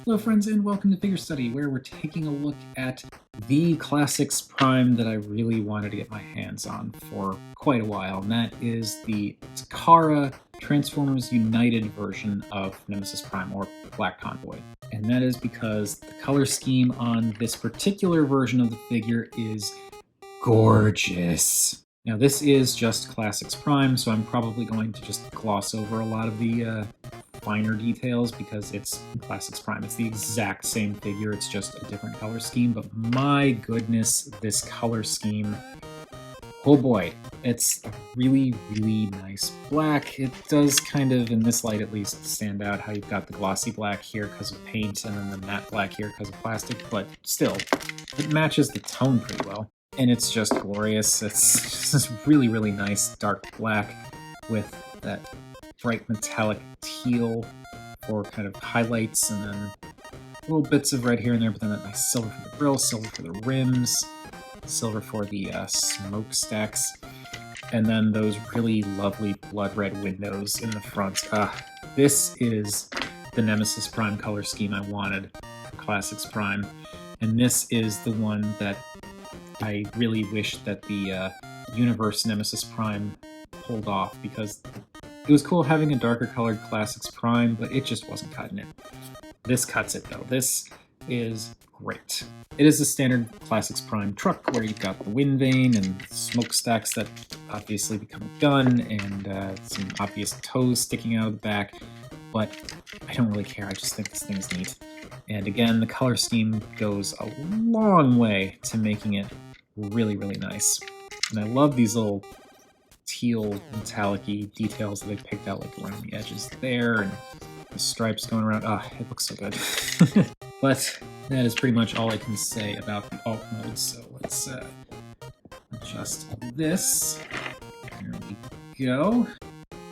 Hello friends and welcome to Figure Study, where we're taking a look at the Classics Prime that I really wanted to get my hands on for quite a while, and that is the Takara Transformers United version of Nemesis Prime, or Black Convoy. And that is because the color scheme on this particular version of the figure is gorgeous. Now this is just Classics Prime, so I'm probably going to just gloss over a lot of the finer details because it's Classics Prime. It's the exact same figure, it's just a different color scheme, but my goodness, this color scheme, oh boy, it's a really, really nice black. It does kind of, in this light at least, stand out how you've got the glossy black here because of paint and then the matte black here because of plastic, but still, it matches the tone pretty well. And it's just glorious. It's just really, really nice dark black with that bright metallic teal for kind of highlights, and then little bits of red here and there, but then that nice silver for the grill, silver for the rims, silver for the smokestacks, and then those really lovely blood red windows in the front. This is the Nemesis Prime color scheme I wanted for Classics Prime, and this is the one that I really wish that the Universe Nemesis Prime pulled off, because it was cool having a darker colored Classics Prime, but it just wasn't cutting it. This cuts it though. This is great. It is a standard Classics Prime truck where you've got the wind vane and smokestacks that obviously become a gun, and some obvious toes sticking out of the back, but I don't really care. I just think this thing's neat. And again, the color scheme goes a long way to making it really, really nice. And I love these little teal metallic-y details that they picked out, like around the edges there, and the stripes going around. It looks so good. But that is pretty much all I can say about the alt mode, so let's adjust this. There we go.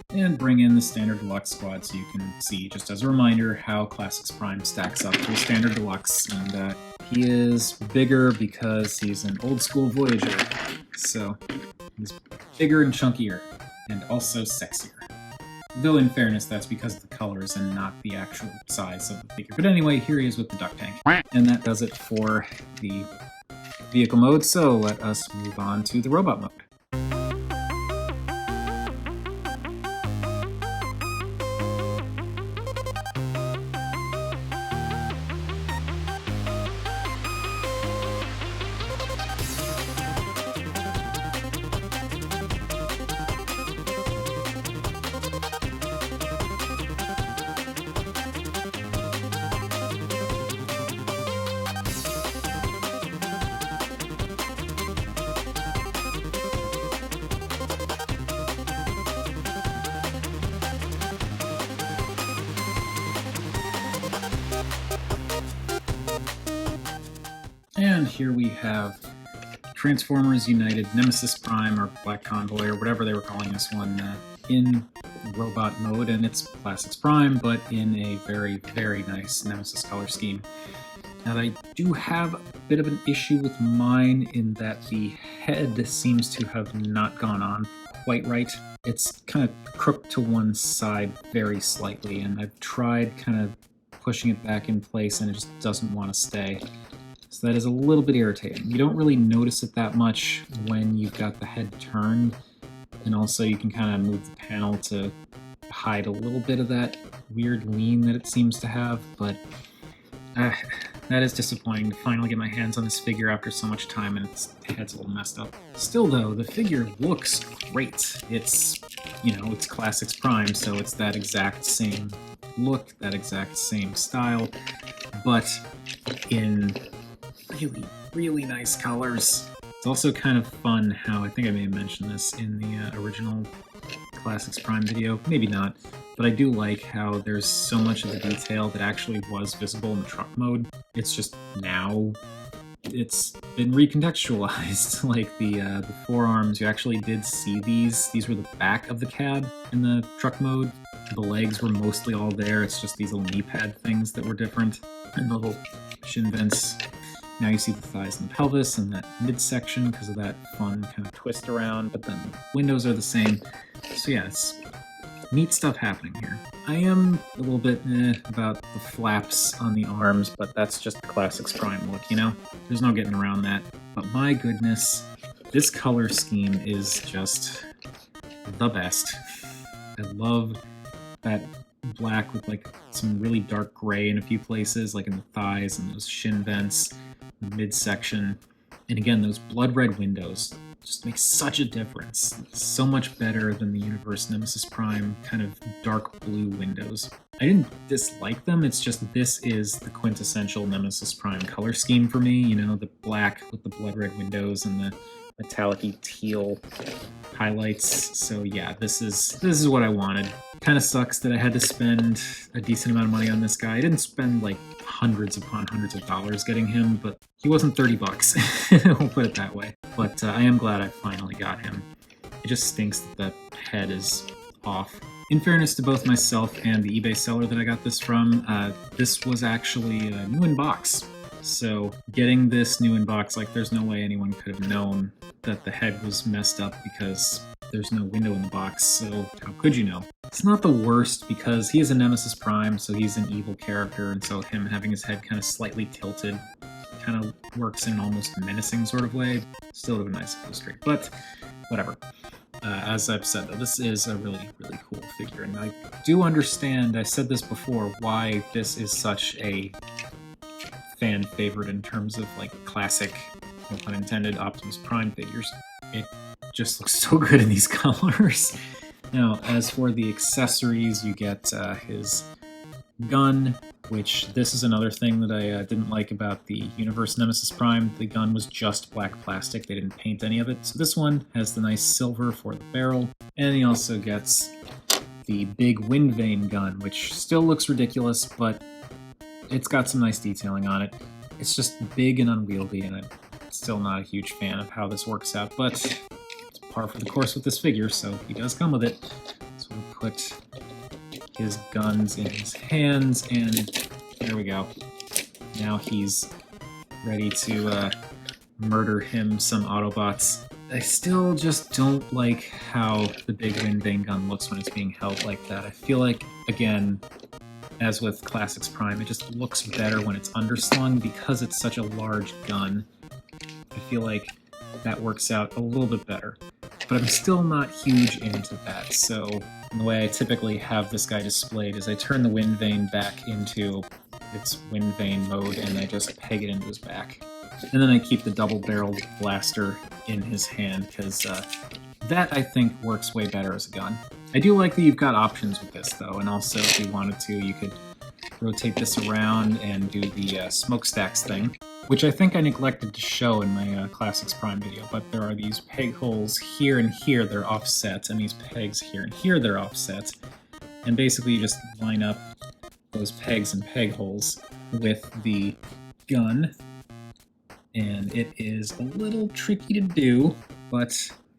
And bring in the standard deluxe squad so you can see, just as a reminder, how Classics Prime stacks up to a standard deluxe. And he is bigger because he's an old school Voyager, so he's bigger and chunkier, and also sexier. Though in fairness, that's because of the colors and not the actual size of the figure. But anyway, here he is with the duck tank. And that does it for the vehicle mode, so let us move on to the robot mode. And here we have Transformers United Nemesis Prime, or Black Convoy, or whatever they were calling this one, in robot mode, and it's Classics Prime, but in a very, very nice Nemesis color scheme. Now, I do have a bit of an issue with mine in that the head seems to have not gone on quite right. It's kind of crooked to one side very slightly, and I've tried kind of pushing it back in place, and it just doesn't want to stay. So that is a little bit irritating. You don't really notice it that much when you've got the head turned, and also you can kind of move the panel to hide a little bit of that weird lean that it seems to have, but that is disappointing to finally get my hands on this figure after so much time, and its head's a little messed up. Still though, the figure looks great. It's, it's Classics Prime, so it's that exact same look, that exact same style, but in really, really nice colors. It's also kind of fun how, I think I may have mentioned this in the original Classics Prime video, maybe not, but I do like how there's so much of the detail that actually was visible in the truck mode. It's just now it's been recontextualized. Like the forearms, you actually did see these. These were the back of the cab in the truck mode. The legs were mostly all there. It's just these little knee pad things that were different, and the little shin vents. Now you see the thighs and the pelvis and that midsection because of that fun kind of twist around, but then the windows are the same. So yeah, it's neat stuff happening here. I am a little bit about the flaps on the arms, but that's just the Classics Prime look, you know? There's no getting around that. But my goodness, this color scheme is just the best. I love that black with like some really dark gray in a few places, like in the thighs and those shin vents, the midsection. And again, those blood red windows just make such a difference. It's so much better than the Universe Nemesis Prime kind of dark blue windows. I didn't dislike them, it's just this is the quintessential Nemesis Prime color scheme for me, you know, the black with the blood red windows and the metallic-y teal highlights. So yeah, this is what I wanted. Kind of sucks that I had to spend a decent amount of money on this guy. I didn't spend like hundreds upon hundreds of dollars getting him, but he wasn't 30 bucks. We'll put it that way. But I am glad I finally got him. It just stinks that the head is off. In fairness to both myself and the eBay seller that I got this from, this was actually new in box. So getting this new in box, like there's no way anyone could have known that the head was messed up because there's no window in the box, so how could you know? It's not the worst because he is a Nemesis Prime, so he's an evil character, and so him having his head kind of slightly tilted kind of works in an almost menacing sort of way. Still would have been nice if it was straight, but whatever. As I've said, though, this is a really, really cool figure, and I do understand, I said this before, why this is such a fan favorite in terms of like classic, no pun intended, Optimus Prime figures. It just looks so good in these colors. Now, as for the accessories, you get his gun, which this is another thing that I didn't like about the Universe Nemesis Prime. The gun was just black plastic. They didn't paint any of it. So this one has the nice silver for the barrel. And he also gets the big wind vane gun, which still looks ridiculous, but it's got some nice detailing on it. It's just big and unwieldy, and I'm still not a huge fan of how this works out, but it's par for the course with this figure, so he does come with it. So we'll put his guns in his hands, and there we go. Now he's ready to murder him some Autobots. I still just don't like how the big wind vane gun looks when it's being held like that. I feel like, again, as with Classics Prime, it just looks better when it's underslung because it's such a large gun. I feel like that works out a little bit better. But I'm still not huge into that, so the way I typically have this guy displayed is I turn the wind vane back into its wind vane mode and I just peg it into his back. And then I keep the double-barreled blaster in his hand because that, I think, works way better as a gun. I do like that you've got options with this, though, and also if you wanted to, you could rotate this around and do the smokestacks thing, which I think I neglected to show in my Classics Prime video, but there are these peg holes here and here, they're offset, and these pegs here and here, they're offset, and basically you just line up those pegs and peg holes with the gun, and it is a little tricky to do, but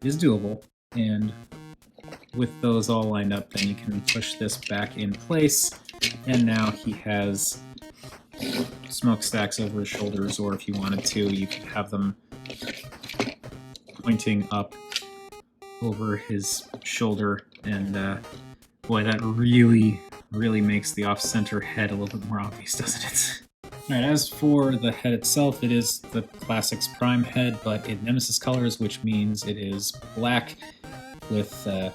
it is doable, and with those all lined up, then you can push this back in place, and now he has smokestacks over his shoulders, or if you wanted to, you could have them pointing up over his shoulder, and boy, that really, really makes the off-center head a little bit more obvious, doesn't it? Alright, as for the head itself, it is the Classics Prime head, but in Nemesis colors, which means it is black with a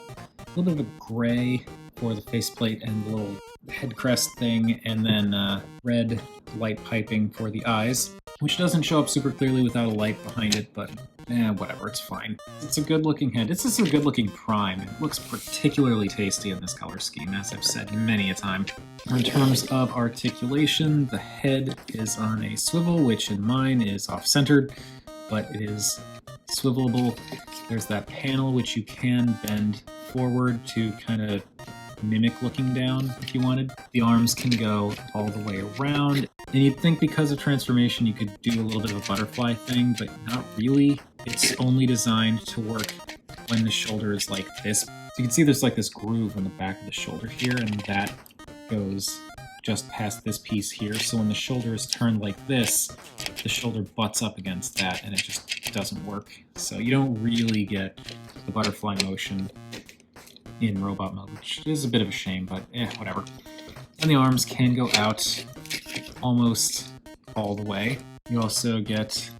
little bit of a gray for the faceplate and the little head crest thing, and then red light piping for the eyes, which doesn't show up super clearly without a light behind it, but whatever, it's fine. It's a good-looking head. It's just a good-looking Prime. It looks particularly tasty in this color scheme, as I've said many a time. In terms of articulation, the head is on a swivel, which in mine is off-centered, but it is swivelable. There's that panel which you can bend forward to kind of mimic looking down if you wanted. The arms can go all the way around, and you'd think because of transformation you could do a little bit of a butterfly thing, but not really. It's only designed to work when the shoulder is like this. So you can see there's like this groove on the back of the shoulder here, and that goes just past this piece here, so when the shoulder is turned like this, the shoulder butts up against that, and it just doesn't work. So you don't really get the butterfly motion in robot mode, which is a bit of a shame, but whatever. And the arms can go out almost all the way. You also get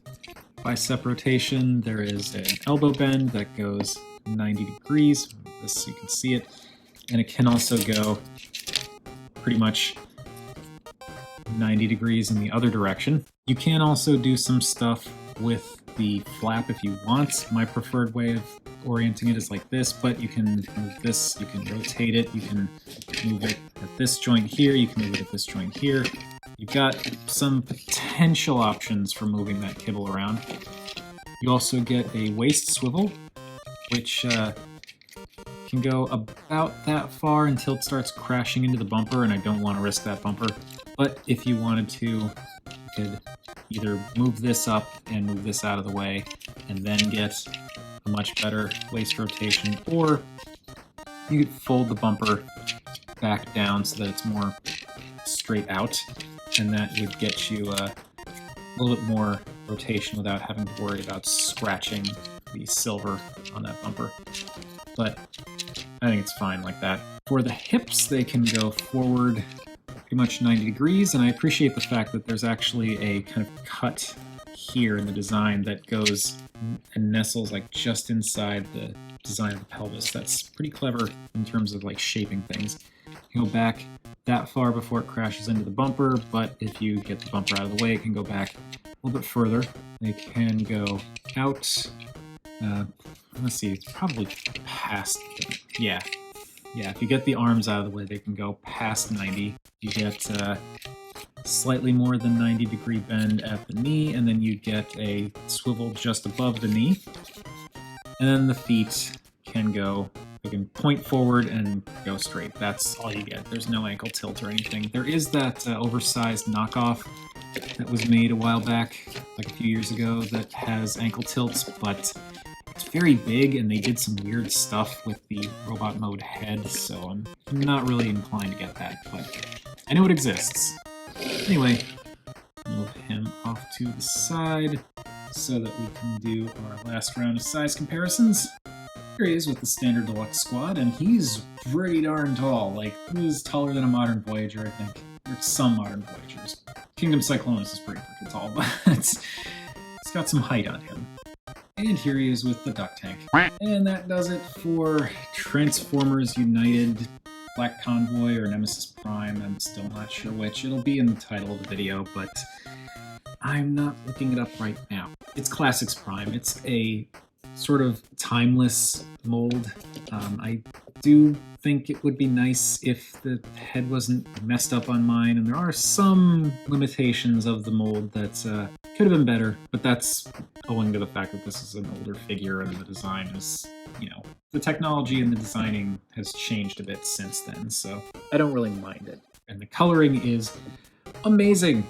bicep rotation. There is an elbow bend that goes 90 degrees. This so you can see it. And it can also go pretty much 90 degrees in the other direction. You can also do some stuff with the flap if you want. My preferred way of orienting it is like this, but you can move this, you can rotate it, you can move it at this joint here, you can move it at this joint here. You've got some potential options for moving that kibble around. You also get a waist swivel, which can go about that far until it starts crashing into the bumper, and I don't want to risk that bumper. But if you wanted to, you could either move this up and move this out of the way, and then get a much better waist rotation, or you could fold the bumper back down so that it's more straight out, and that would get you a little bit more rotation without having to worry about scratching the silver on that bumper. But I think it's fine like that. For the hips, they can go forward pretty much 90 degrees, and I appreciate the fact that there's actually a kind of cut here in the design that goes and nestles like just inside the design of the pelvis. That's pretty clever in terms of like shaping things. You go back that far before it crashes into the bumper, but if you get the bumper out of the way, it can go back a little bit further. They can go out, let's see, probably past, yeah, if you get the arms out of the way, they can go past 90. You get slightly more than 90 degree bend at the knee, and then you get a swivel just above the knee. And then the feet can go, they can point forward and go straight. That's all you get. There's no ankle tilt or anything. There is that oversized knockoff that was made a while back, like a few years ago, that has ankle tilts, but it's very big, and they did some weird stuff with the robot mode head, so I'm not really inclined to get that, but I know it exists. Anyway, move him off to the side so that we can do our last round of size comparisons. Here he is with the standard deluxe squad, and he's pretty darn tall. Like, he's taller than a modern Voyager, I think. Or some modern Voyagers. Kingdom Cyclonus is pretty freaking tall, but it's got some height on him. And here he is with the duck tank. And that does it for Transformers United Black Convoy or Nemesis Prime. I'm still not sure which. It'll be in the title of the video, but I'm not looking it up right now. It's Classics Prime. It's a sort of timeless mold. I do think it would be nice if the head wasn't messed up on mine, and there are some limitations of the mold that could have been better, but that's owing to the fact that this is an older figure and the design is, you know, the technology and the designing has changed a bit since then, so I don't really mind it. And the coloring is amazing,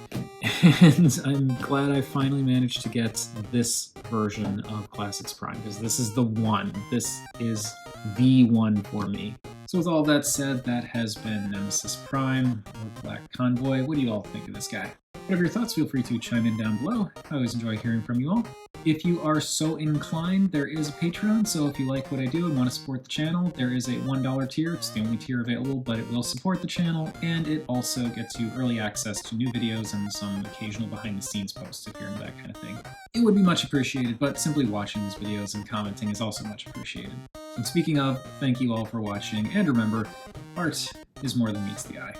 and I'm glad I finally managed to get this version of Classics Prime, because this is the one. This is the one for me. So with all that said, that has been Nemesis Prime, or Black Convoy. What do you all think of this guy? Whatever your thoughts, feel free to chime in down below. I always enjoy hearing from you all. If you are so inclined, there is a Patreon, so if you like what I do and want to support the channel, there is a $1 tier. It's the only tier available, but it will support the channel, and it also gets you early access to new videos and some occasional behind-the-scenes posts if you're into that kind of thing. It would be much appreciated, but simply watching these videos and commenting is also much appreciated. And speaking of, thank you all for watching, and remember, art is more than meets the eye.